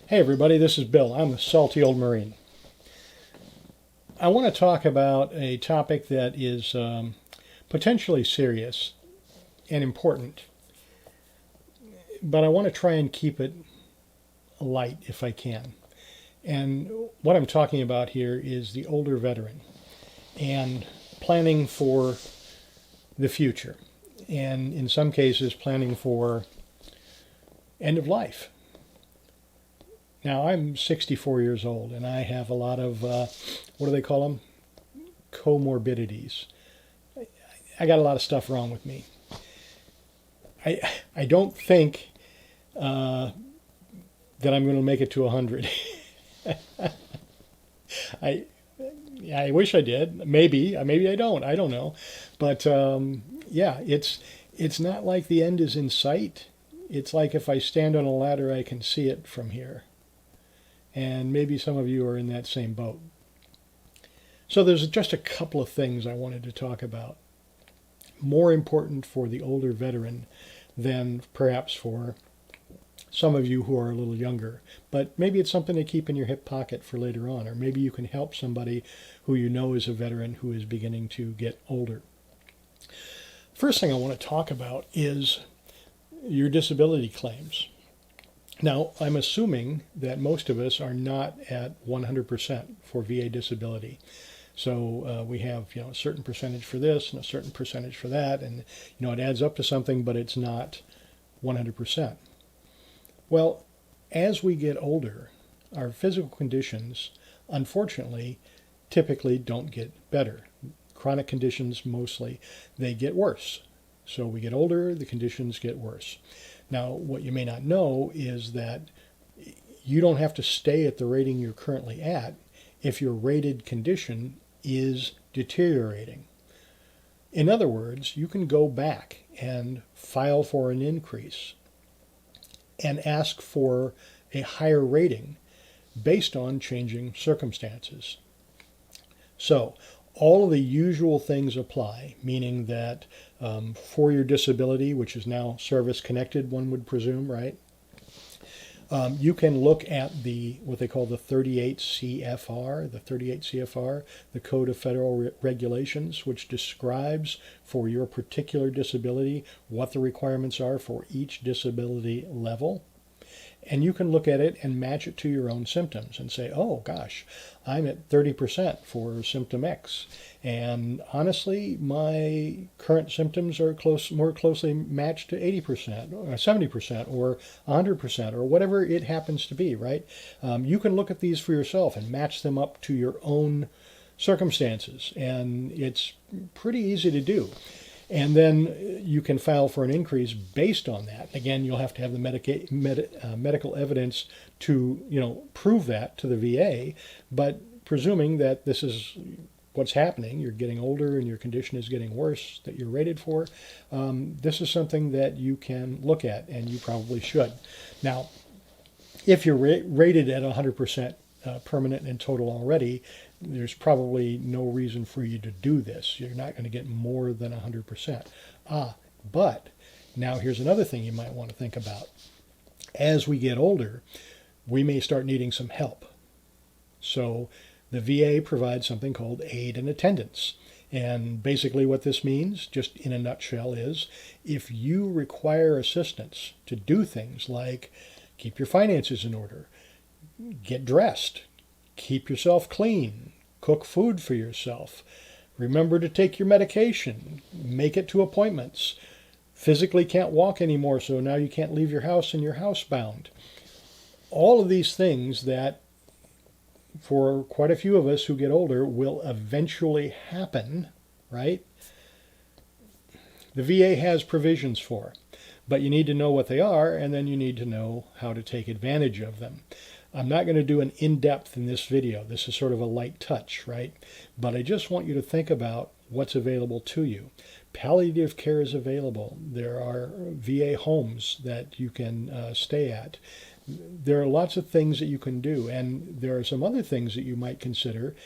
Hey everybody, this is Bill. I'm a salty old Marine. I want to talk about a topic that is potentially serious and important, but I want to try and keep it light if I can. And what I'm talking about here is the older veteran and planning for the future, and in some cases, planning for end of life. Now, I'm 64 years old, and I have a lot of, what do they call them? Comorbidities. I got a lot of stuff wrong with me. I don't think that I'm going to make it to 100. I I wish I did. Maybe I don't. I don't know. But yeah, it's not like the end is in sight. It's like if I stand on a ladder, I can see it from here. And maybe some of you are in that same boat. So there's just a couple of things I wanted to talk about. More important for the older veteran than perhaps for some of you who are a little younger. But maybe it's something to keep in your hip pocket for later on, or maybe you can help somebody who you know is a veteran who is beginning to get older. First thing I want to talk about is your disability claims. Now, I'm assuming that most of us are not at 100% for VA disability. So we have, a certain percentage for this and a certain percentage for that, and it adds up to something, but it's not 100%. Well, as we get older, our physical conditions, unfortunately, typically don't get better. Chronic conditions mostly, they get worse. So we get older, the conditions get worse. Now, what you may not know is that you don't have to stay at the rating you're currently at if your rated condition is deteriorating. In other words, you can go back and file for an increase and ask for a higher rating based on changing circumstances. So, all of the usual things apply, meaning that for your disability, which is now service-connected, one would presume, right? You can look at what they call the 38 CFR, the Code of Federal Regulations, which describes for your particular disability what the requirements are for each disability level. And you can look at it and match it to your own symptoms and say, oh gosh, I'm at 30% for symptom X. And honestly, my current symptoms are more closely matched to 80% or 70% or 100% or whatever it happens to be, right? You can look at these for yourself and match them up to your own circumstances. And it's pretty easy to do. And then you can file for an increase based on that. Again, you'll have to have the medical evidence to, prove that to the VA. But presuming that this is what's happening, you're getting older and your condition is getting worse that you're rated for, this is something that you can look at, and you probably should. Now, if you're rated at 100% permanent and total already, there's probably no reason for you to do this. You're not going to get more than 100%. But now here's another thing you might want to think about. As we get older, we may start needing some help. So the VA provides something called aid and attendance. And basically what this means, just in a nutshell, is if you require assistance to do things like keep your finances in order, get dressed, keep yourself clean, cook food for yourself, remember to take your medication, make it to appointments, physically can't walk anymore, so now you can't leave your house and you're housebound. All of these things that, for quite a few of us who get older, will eventually happen, right? The VA has provisions for, but you need to know what they are, and then you need to know how to take advantage of them. I'm not going to do an in-depth in this video. This is sort of a light touch, right? But I just want you to think about what's available to you. Palliative care is available. There are VA homes that you can stay at. There are lots of things that you can do, and there are some other things that you might consider,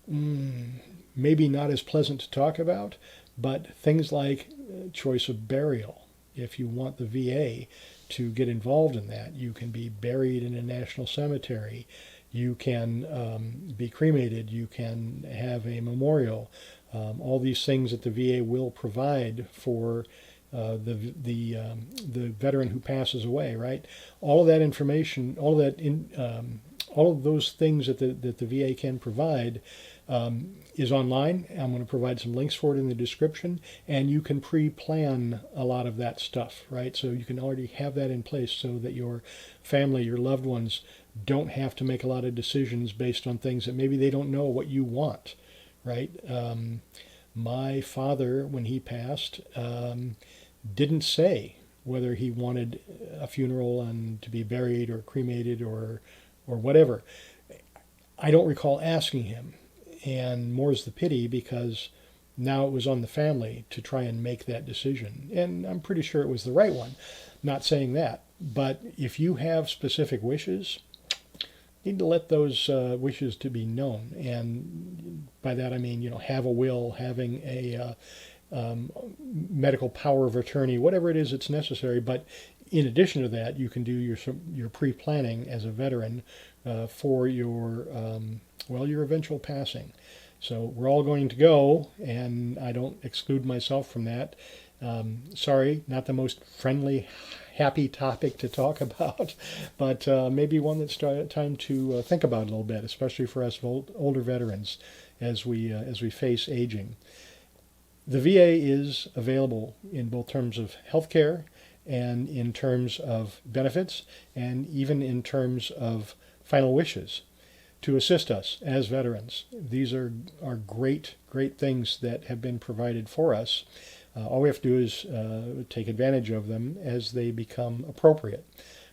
maybe not as pleasant to talk about, but things like choice of burial. If you want the VA to get involved in that. You can be buried in a national cemetery. You can be cremated. You can have a memorial. All these things that the VA will provide for the veteran who passes away, right? All of that information, all of those things that the VA can provide is online. I'm going to provide some links for it in the description, and you can pre-plan a lot of that stuff, right? So you can already have that in place so that your family, your loved ones, don't have to make a lot of decisions based on things that maybe they don't know what you want, right? My father, when he passed, didn't say whether he wanted a funeral and to be buried or cremated or whatever. I don't recall asking him, and more's the pity because now it was on the family to try and make that decision, and I'm pretty sure it was the right one. Not saying that, but if you have specific wishes, you need to let those wishes to be known, and by that I mean, have a will, having a medical power of attorney, whatever it is that's necessary. But in addition to that, you can do your pre-planning as a veteran for your eventual passing. So we're all going to go, and I don't exclude myself from that. Sorry, not the most friendly, happy topic to talk about, but maybe one that's time to think about a little bit, especially for us older veterans as we face aging. The VA is available in both terms of health care and in terms of benefits and even in terms of final wishes to assist us as veterans. These are great things that have been provided for us. All we have to do is take advantage of them as they become appropriate.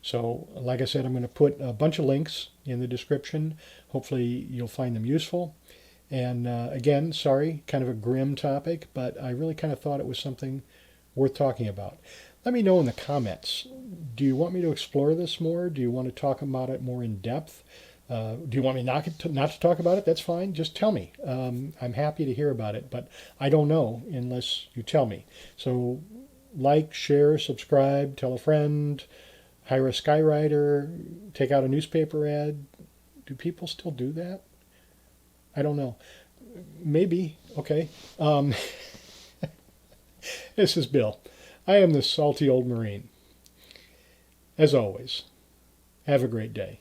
So, like I said, I'm going to put a bunch of links in the description. Hopefully you'll find them useful. And again, sorry, kind of a grim topic, but I really kind of thought it was something worth talking about. Let me know in the comments. Do you want me to explore this more? Do you want to talk about it more in depth? Do you want me not to talk about it? That's fine. Just tell me. I'm happy to hear about it, but I don't know unless you tell me. So like, share, subscribe, tell a friend, hire a skywriter, take out a newspaper ad. Do people still do that? I don't know. Maybe. Okay. This is Bill. I am the salty old Marine. As always, have a great day.